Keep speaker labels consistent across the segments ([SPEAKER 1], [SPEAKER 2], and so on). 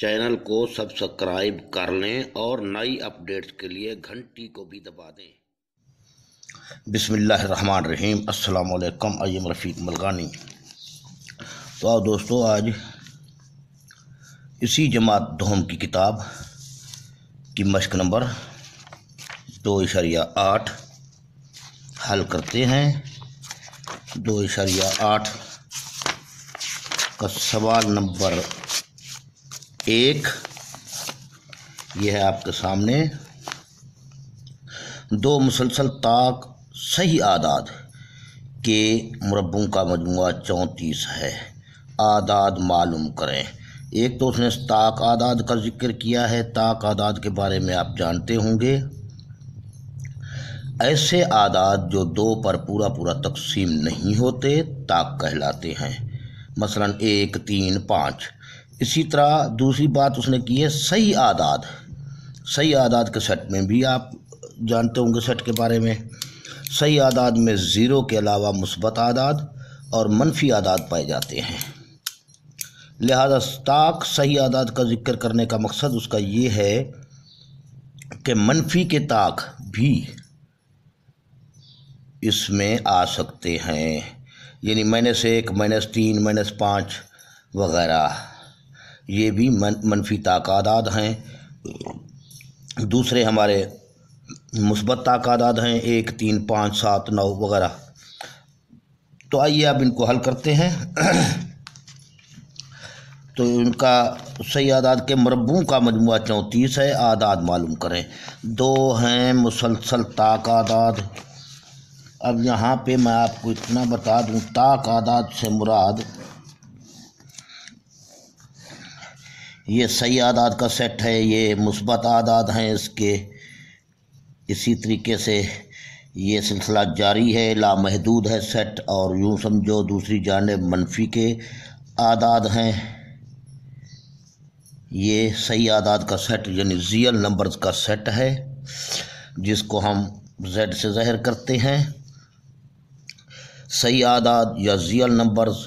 [SPEAKER 1] Channel को subscribe कर लें और नई अपडेट्स के लिए घंटी को भी दबा दें। बिस्मिल्लाहिर्रहमानिर्रहीम। अस्सलाम वालेकुम। अय्यम रफ़ीक मलगानी। तो आओ दोस्तों, आज इसी जमात दोहम की किताब की मश्क नंबर 2.8 हल करते हैं। 2.8 का सवाल नंबर 1 ये है आपके सामने। दो मुसलसल ताक सही आदाद के मुरब्बों का मजमुआ 34 है। आदाद मालूम करें। एक तो उसने ताक आदाद का जिक्र किया है। ताक आदाद के बारे में आप जानते होंगे, ऐसे आदाद जो 2 पर पूरा पूरा तकसीम नहीं होते ताक कहलाते हैं। मसलन 1, 3, 5। इसी तरह दूसरी बात उसने की है सही आदाद। सही आदाद के सेट में भी आप जानते होंगे सेट के बारे में। सही आदाद में 0 के अलावा मुस्बत आदाद और मनफी आदाद पाए जाते हैं। लिहाजा ताक सही आदाद का जिक्र करने का मकसद उसका ये है कि मनफी के ताक भी इसमें आ सकते हैं, यानी -1, -3, -5 वगैरह, ये भी मनफी ताक आदाद हैं। दूसरे हमारे मुस्बत ताक आदाद हैं 1, 3, 5, 7, 9 वगैरह। तो आइए अब इनको हल करते हैं। तो इनका सही आदाद के मुरब्बों का मजमुआ 34 है। आदाद मालूम करें। 2 हैं मुसलसल ताक आदाद। अब यहाँ पे मैं आपको इतना बता दूँ, ताक आदाद से मुराद ये सही आदाद का सेट है, ये मुस्बत आदाद हैं इसके। इसी तरीके से ये सिलसिला जारी है, लामहदूद है सेट। और यूँ समझो दूसरी जानिब मनफी के आदाद हैं। ये सही आदाद का सेट यानी रियल नंबर्स का सेट है, जिसको हम Z से ज़ाहिर करते हैं। सही आदाद या रियल नंबर्स,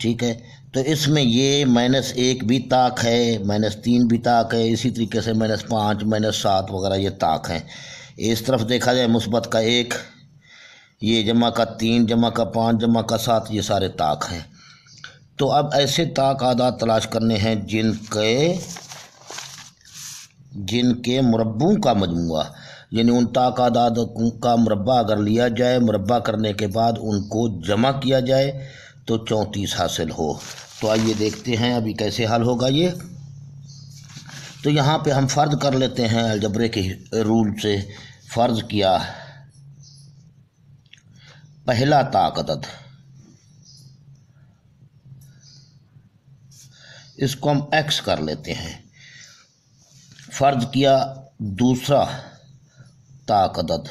[SPEAKER 1] ठीक है। तो इसमें ये -1 भी ताक है, -3 भी ताक है, इसी तरीके से -5, -7 वगैरह ये ताक हैं। इस तरफ देखा जाए मुस्बत का 1, ये जमा का 3, जमा का 5, जमा का 7, ये सारे ताक हैं। तो अब ऐसे ताक आदाद तलाश करने हैं जिनके मुरब्बों का मजमुआ, यानी उन ताक आदाद का मुरब्बा अगर लिया जाए, मुरब्बा करने के बाद उनको जमा किया जाए तो 34 हासिल हो। तो आइए देखते हैं अभी कैसे हल होगा ये। तो यहाँ पे हम फ़र्ज़ कर लेते हैं अलजबरे के रूल से। फ़र्ज़ किया पहला ताक अदद, इसको हम x कर लेते हैं। फ़र्ज़ किया दूसरा ताक अदद।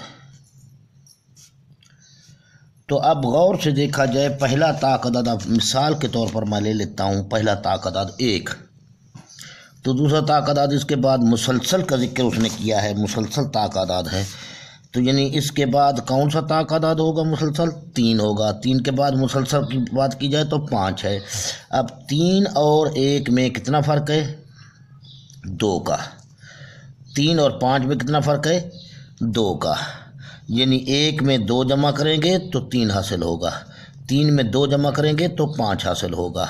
[SPEAKER 1] तो अब गौर से देखा जाए पहला ताक अदद, अब मिसाल के तौर पर मैं ले लेता हूँ पहला ताक अदद 1। तो दूसरा ताक अदद इसके बाद मुसलसल का जिक्र उसने किया है, मुसलसल ताक अदद है। तो यानी इसके बाद कौन सा ताक अदद होगा? मुसलसल 3 होगा। 3 के बाद मुसलसल की बात की जाए तो 5 है। अब 3 और 1 में कितना फ़र्क है? 2 का। 3 और 5 में कितना फ़र्क है? 2 का। यानी 1 में 2 जमा करेंगे तो 3 हासिल होगा, 3 में 2 जमा करेंगे तो 5 हासिल होगा।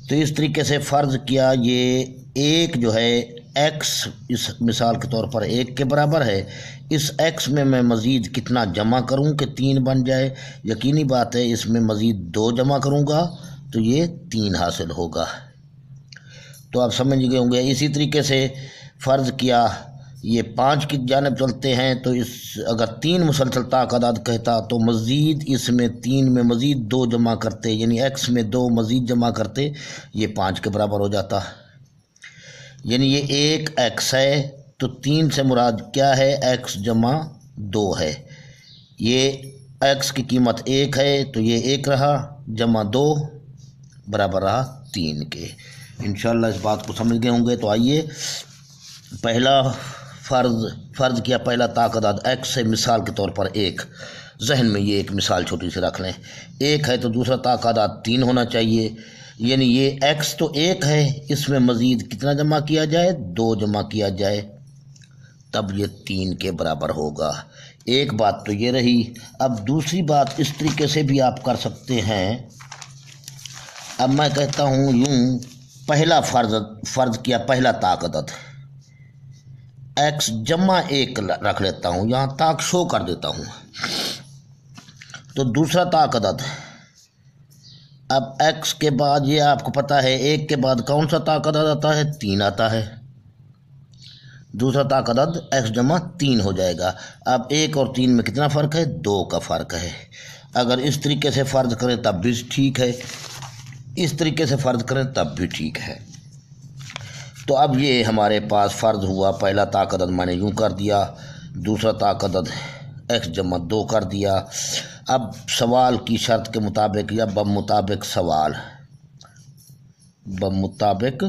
[SPEAKER 1] तो इस तरीके से फ़र्ज़ किया ये 1 जो है x, इस मिसाल के तौर पर 1 के बराबर है। इस x में मैं मज़ीद कितना जमा करूं कि 3 बन जाए? यकीनी बात है इसमें मज़ीद 2 जमा करूंगा तो ये 3 हासिल होगा। तो आप समझ गए होंगे। इसी तरीके से फ़र्ज़ किया ये 5 की जानिब चलते हैं। तो इस अगर 3 मुसलसल ताक आदाद कहता तो मज़ीद इसमें 3 में मज़ीद 2 जमा करते, यानी x में 2 मज़ीद जमा करते, ये 5 के बराबर हो जाता। यानी ये 1x है तो 3 से मुराद क्या है? x जमा 2 है। ये x की कीमत 1 है तो ये 1 रहा, जमा 2 बराबर रहा 3 के। इंशाअल्लाह इस बात को समझ गए होंगे। तो आइए पहला फ़र्ज़ किया पहला ताक अदद x से, मिसाल के तौर पर 1। जहन में ये एक मिसाल छोटी सी रख लें। 1 है तो दूसरा ताक अदद 3 होना चाहिए। यानी ये x तो 1 है, इसमें मज़ीद कितना जमा किया जाए, 2 जमा किया जाए, तब ये 3 के बराबर होगा। एक बात तो ये रही। अब दूसरी बात इस तरीके से भी आप कर सकते हैं। अब मैं कहता हूँ यूँ, पहला फ़र्ज़ किया, पहला ताक अदद x जमा 1 रख लेता हूँ, यहाँ ताक शो कर देता हूँ। तो दूसरा ताक अदद, अब x के बाद ये आपको पता है 1 के बाद कौन सा ताक अदद आता है, 3 आता है। दूसरा ताक अदद x जमा 3 हो जाएगा। अब 1 और 3 में कितना फ़र्क है, 2 का फ़र्क है। अगर इस तरीके से फ़र्ज़ करें तब भी ठीक है, इस तरीके से फ़र्ज़ करें तब भी ठीक है। तो अब ये हमारे पास फ़र्ज़ हुआ, पहला ताक अदद मैंने यूँ कर दिया, दूसरा ताक अदद x जमा 2 कर दिया। अब सवाल की शर्त के मुताबिक या बमुताबिक सवाल, बमुताबिक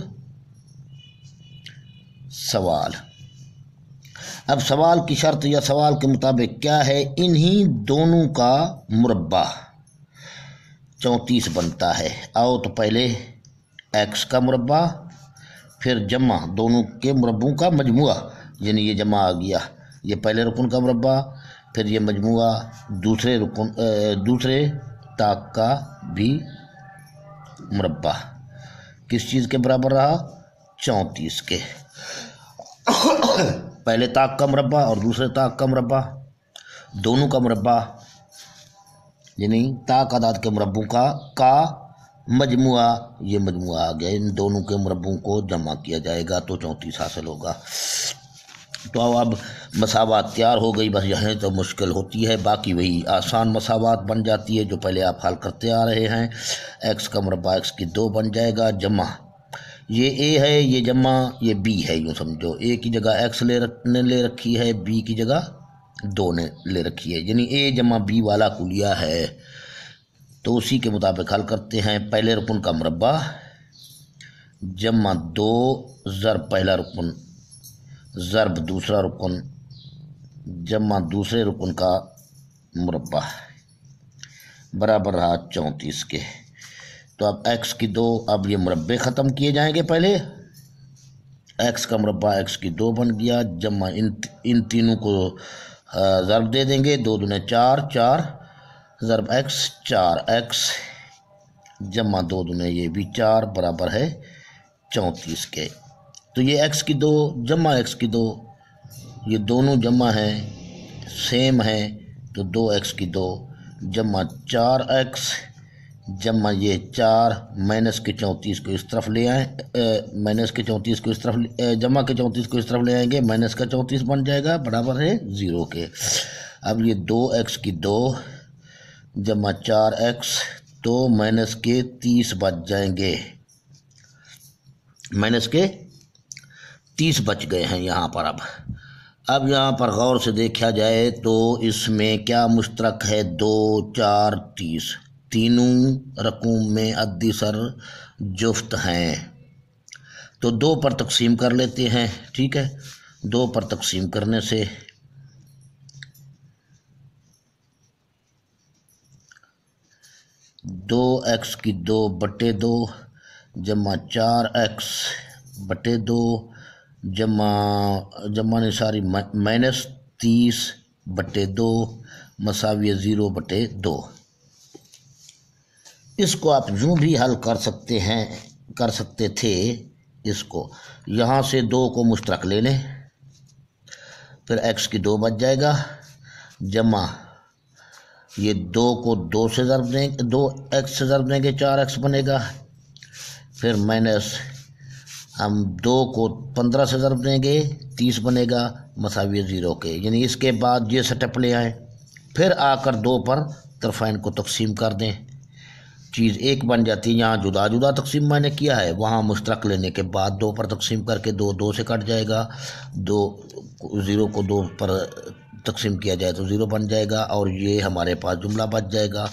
[SPEAKER 1] सवाल, अब सवाल की शर्त या सवाल के मुताबिक क्या है, इन्हीं दोनों का मुरब्बा 34 बनता है। आओ तो पहले x का मुरब्बा, फिर जमा दोनों के मुरब्बों का मजमुआ, यानी ये जमा आ गया, ये पहले रुकन का मुरब्बा, फिर ये मजमुआ दूसरे रुकन दूसरे ताक का भी मुरब्बा, किस चीज़ के बराबर रहा, 34 के। पहले ताक का मुरब्बा और दूसरे ताक का मुरब्बा, दोनों का मुरब्बा, यानी ताक अदाद के मुरब्बों का मजमुआ, ये मजमुआ आ गया, इन दोनों के मुरब्बों को जमा किया जाएगा तो 34 हासिल होगा। तो अब मसावात तैयार हो गई। बस यहाँ तो मुश्किल होती है, बाकी वही आसान मसावात बन जाती है जो पहले आप हल करते आ रहे हैं। x का मुरब्बा x की 2 बन जाएगा, जमा ये a है, ये जमा ये b है, यूँ समझो a की जगह x ने ले रखी है, b की जगह 2 ने ले रखी है, यानी a जमा b वाला कुलिया है। तो उसी के मुताबिक हल करते हैं। पहले रुकन का मुरब्बा जमा 2 ज़रब पहला रुकन ज़रब दूसरा रुकन जमा दूसरे रुकन का मुरब्बा बराबर रहा 34 के। तो अब x की 2, अब ये मुरब्बे ख़त्म किए जाएंगे। पहले x का मुरब्बा x की 2 बन गया, जमा इन तीनों को ज़रब दे देंगे, 2 दूने 4, 4 ज़रब x 4x जमा 2 दूने ये भी 4 बराबर है 34 के। तो ये x की 2 जमा x की 2, ये दोनों जमा हैं, सेम है, तो 2x की 2 जमा 4x जमा ये 4 माइनस के 34 को इस तरफ ले आए, माइनस के 34 को इस तरफ जमा के 34 को इस तरफ ले आएंगे, माइनस का 34 बन जाएगा बराबर है 0 के। अब ये 2x की 2 जमा 4x, तो माइनस के 30 बच जाएंगे, माइनस के 30 बच गए हैं यहाँ पर। अब यहाँ पर गौर से देखा जाए तो इसमें क्या मुश्तरक है, 2 4 30, तीनों रकूम में अद्दी सर जुफ्त हैं। तो 2 पर तकसीम कर लेते हैं, ठीक है। 2 पर तकसीम करने से दो एक्स की 2 बटे 2 जमा 4x बटे 2 जमा ने सारी माइनस 30 बटे 2 मसावी 0 बटे 2। इसको आप यूँ भी हल कर सकते हैं, कर सकते थे। इसको यहाँ से 2 को मुश्तरक ले लें, फिर x की 2 बच जाएगा, जमा ये 2 को 2 से ज़रब देंगे, 2x से ज़रब देंगे 4x बनेगा, फिर माइनस हम 2 को 15 से ज़रब देंगे 30 बनेगा मसावी 0 के। यानी इसके बाद ये सेटअप ले आएँ, फिर आकर 2 पर तरफ़ैन को तकसीम कर दें, चीज़ एक बन जाती है। यहाँ जुदा जुदा तकसीम मैंने किया है, वहाँ मुश्तरक लेने के बाद 2 पर तकसीम करके 2 2 से कट जाएगा, 2 0 को 2 पर तकसीम किया जाए तो 0 बन जाएगा, और ये हमारे पास जुमला बच जाएगा।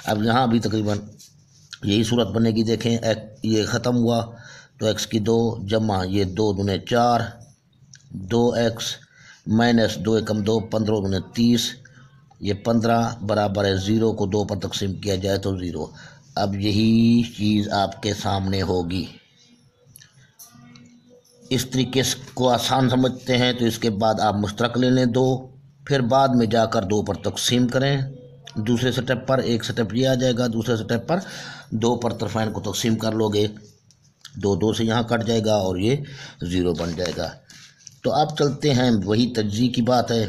[SPEAKER 1] अब यहाँ भी तकरीबन यही सूरत बनेगी। देखें ये ख़त्म हुआ तो x की 2 जमा ये 2 दूने 4 2x माइनस 2 एकम 2 15 दूने 30, ये 15 बराबर है 0 को 2 पर तकसीम किया जाए तो 0। اب یہی چیز آپ کے سامنے ہوگی۔ اس طریقے کو آسان سمجھتے ہیں تو اس کے بعد آپ مشترک لے لیں 2، پھر بعد میں جا کر 2 پر تقسیم کریں، دوسرے سٹیپ پر ایک سٹیپ یہ آ جائے گا، دوسرے سٹیپ پر 2 پر طرفین کو تقسیم کر لو گے، 2 سے یہاں کٹ جائے گا اور یہ 0 بن جائے گا۔ تو اب چلتے ہیں، وہی تجزیے کی بات ہے،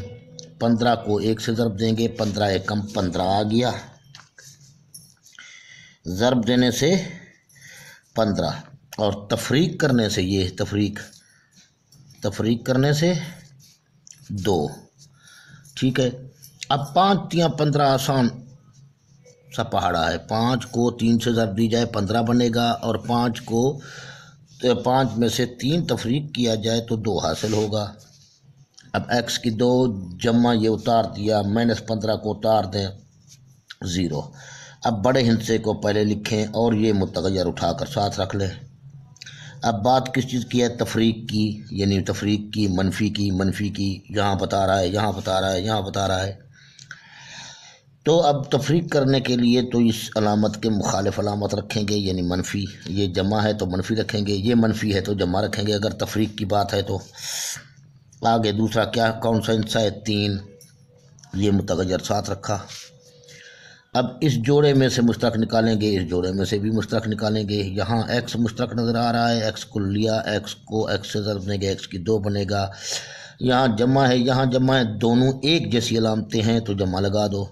[SPEAKER 1] 15 کو 1 سے ضرب دیں گے، 15 × 15 آ گیا، ضرب دینے سے 15 اور تفریق کرنے سے یہ تفریق کرنے سے 2، ٹھیک ہے۔ اب 5 × 15 آسان سا پہاڑا ہے، 5 کو 3 سے ضرب دی جائے 15 بنے گا، اور 5 میں سے 3 تفریق کیا جائے تو 2 حاصل ہوگا۔ اب x کی 2 جمع یہ اتار دیا، -15 کو اتار دیں 0۔ اب بڑے ہندسے کو پہلے لکھیں اور یہ متغیر اٹھا کر ساتھ رکھ لیں۔ اب بات کس چیز کی ہے؟ تفریق کی، یعنی تفریق کی، منفی کی، یہاں بتا رہا ہے، یہاں بتا رہا ہے، یہاں بتا رہا ہے۔ تو اب تفریق کرنے کے لیے تو اس علامت کے مخالف علامت رکھیں گے، یعنی منفی، یہ جمع ہے تو منفی رکھیں گے، یہ منفی ہے تو جمع رکھیں گے اگر تفریق کی بات ہے تو۔ آگے دوسرا کون سا ہندسہ ہے؟ 3، یہ متغیر ساتھ رکھا۔ اب اس جوڑے میں سے مشترک نکالیں گے، اس جوڑے میں سے بھی مشترک نکالیں گے۔ یہاں x مشترک نظر آ رہا ہے، x کو لیا، x کو x سے ضرب دیں گے، x کی 2 بنے گا۔ یہاں جمع ہے، یہاں جمع ہے، دونوں ایک جیسی علامتیں ہیں تو جمع لگا دو۔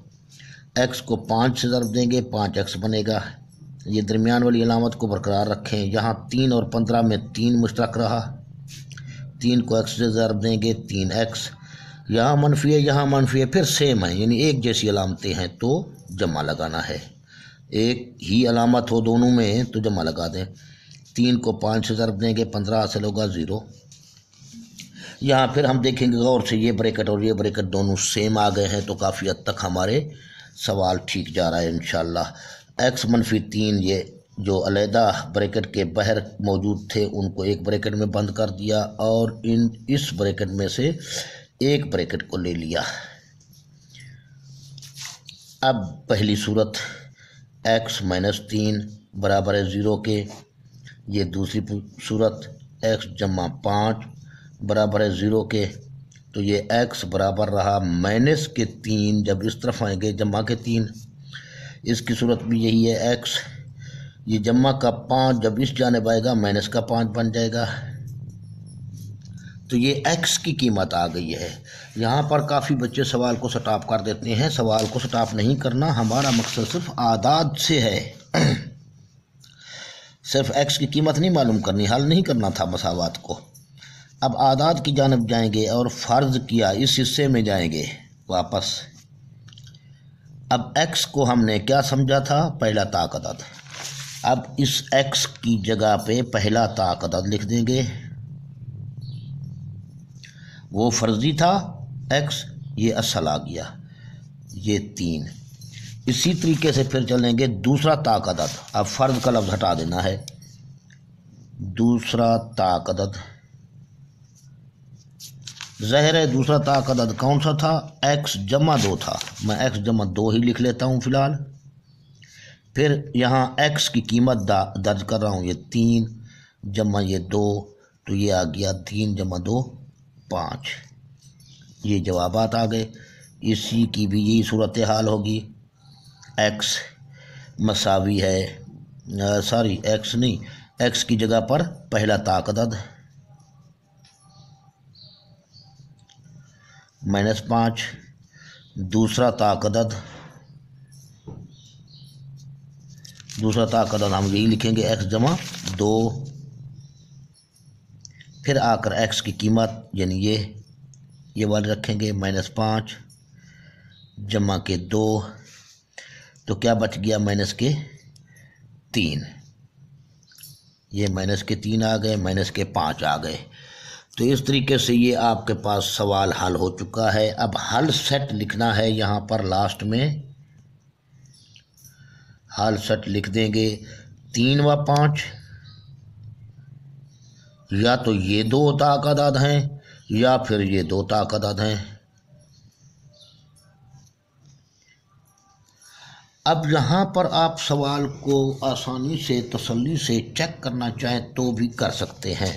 [SPEAKER 1] x کو 5 سے ضرب دیں گے، 5x بنے گا۔ یہ درمیان والی علامت کو برقرار رکھیں۔ یہاں 3 اور 15 میں 3 مشترک رہا، 3 کو x سے ضرب دیں گے، 3x۔ یہاں منفی ہے، یہاں منفی ہے، پھر سیم ہے، یعنی ایک جیسی علامتیں ہیں تو جمع لگانا ہے۔ ایک ہی علامت ہو دونوں میں تو جمع لگا دیں۔ 3 کو 5 سے ضرب دیں گے، 15 حاصل ہوگا 0۔ یہاں پھر ہم دیکھیں گے غور سے، یہ بریکٹ اور یہ بریکٹ دونوں سیم آ گئے ہیں تو کافی حد تک ہمارے سوال ٹھیک جا رہا ہے انشاءاللہ۔ x - 3 یہ جو علیحدہ بریکٹ کے باہر موجود تھے ان کو ایک بریکٹ میں بند کر دیا اور اس بریکٹ میں سے ایک بریکٹ کو لے لیا۔ اب پہلی صورت x - 3 برابر ہے 0 کے، یہ دوسری صورت x + 5 برابر ہے 0 کے، تو یہ x برابر رہا -3 جب اس طرف آئیں گے جمع کے 3۔ اس کی صورت بھی یہی ہے، x یہ جمع کا 5 جب اس جانب آئے گا -5 بن جائے گا، تو یہ x کی قیمت آ گئی ہے۔ یہاں پر کافی بچے سوال کو سٹاپ کر دیتے ہیں، سوال کو سٹاپ نہیں کرنا، ہمارا مقصد صرف اعداد سے ہے، صرف x کی قیمت نہیں معلوم کرنی، حل نہیں کرنا تھا مساوات کو۔ اب اعداد کی جانب جائیں گے اور فرض کیا اس حصے میں جائیں گے واپس۔ اب x کو ہم نے کیا سمجھا تھا؟ پہلا طاق عدد۔ اب اس x کی جگہ پہ پہلا طاق عدد لکھ دیں گے، وہ فرضی تھا x، یہ اصل آ گیا، یہ 3۔ اسی طریقے سے پھر چلیں گے دوسرا طاق عدد، اب فرض کا لفظ ہٹا دینا ہے، دوسرا طاق عدد۔ ظاہر ہے دوسرا طاق عدد کون سا تھا؟ x + 2 تھا، میں x + 2 ہی لکھ لیتا ہوں فی الحال۔ پھر یہاں x کی قیمت درج کر رہا ہوں، یہ 3 جمع یہ 2، تو یہ آ گیا 3 + 2 5۔ یہ جوابات آ گئے۔ اسی کی بھی یہی صورتحال ہوگی، x مساوی ہے، x نہیں، x کی جگہ پر پہلا طاق عدد -5، دوسرا طاق عدد ہم یہی لکھیں گے x + 2، پھر آ کر x کی قیمت یعنی یہ والے رکھیں گے -5 جمع کے 2، تو کیا بچ گیا -3، یہ -3 آ گئے، -5 آ گئے۔ تو اس طریقے سے یہ آپ کے پاس سوال حل ہو چکا ہے۔ اب حل سیٹ لکھنا ہے، یہاں پر لاسٹ میں حل سیٹ لکھ دیں گے 3 و 5، یا تو یہ 2 طاق عدد ہیں یا پھر یہ 2 طاق عدد ہیں۔ اب یہاں پر آپ سوال کو آسانی سے تسلی سے چیک کرنا چاہیں تو بھی کر سکتے ہیں۔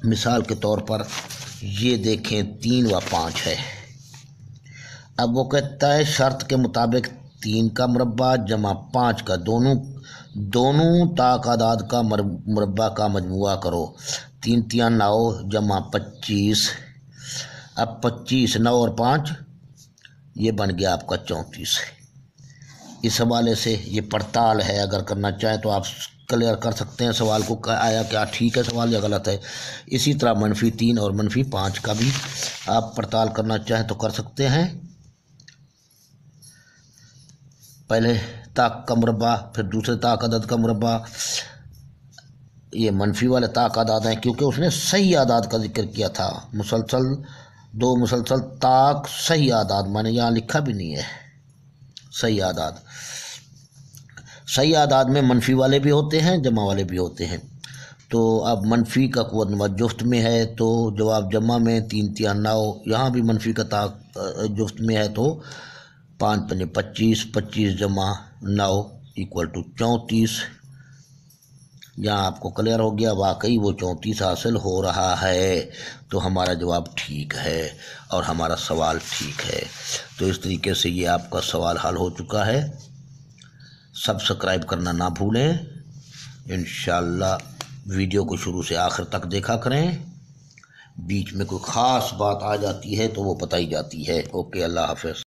[SPEAKER 1] مثال کے طور پر یہ دیکھیں 3 و 5 ہے۔ اب وہ کہتا ہے شرط کے مطابق 3 کا مربع جمع 5 کا دونوں طاق اعداد کا مربع کا مجموعہ کرو۔ 3 3 9 جمع 25۔ اب 25 9 اور 5 یہ بن گیا آپ کا 34۔ اس حوالے سے یہ پڑتال ہے، اگر کرنا چاہیں تو آپ کلیئر کر سکتے ہیں سوال کو، آیا کیا ٹھیک ہے سوال یا غلط ہے۔ اسی طرح -3 اور -5 کا بھی آپ پڑتال کرنا چاہیں تو کر سکتے ہیں۔ پہلے طاق کا مربع پھر دوسرے طاق عدد کا مربع، یہ منفی والے طاق اعداد ہیں کیونکہ اس نے صحیح اعداد کا ذکر کیا تھا۔ دو مسلسل طاق صحیح اعداد، میں نے یہاں لکھا بھی نہیں ہے صحیح اعداد۔ صحیح اعداد میں منفی والے بھی ہوتے ہیں جمع والے بھی ہوتے ہیں۔ تو اب منفی کا قوت نمبر جفت میں ہے تو جواب جمع میں 3 3 9، یہاں بھی منفی کا طاق جفت میں ہے تو 5 5 25، 25 جمع 9 = 34۔ یہاں آپ کو کلیئر ہو گیا، واقعی وہ 34 حاصل ہو رہا ہے، تو ہمارا جواب ٹھیک ہے اور ہمارا سوال ٹھیک ہے۔ تو اس طریقے سے یہ آپ کا سوال حل ہو چکا ہے۔ سبسکرائب کرنا نہ بھولیں۔ انشاءاللہ ویڈیو کو شروع سے آخر تک دیکھا کریں، بیچ میں کوئی خاص بات آ جاتی ہے تو وہ بتائی جاتی ہے۔ اوکے، اللہ حافظ۔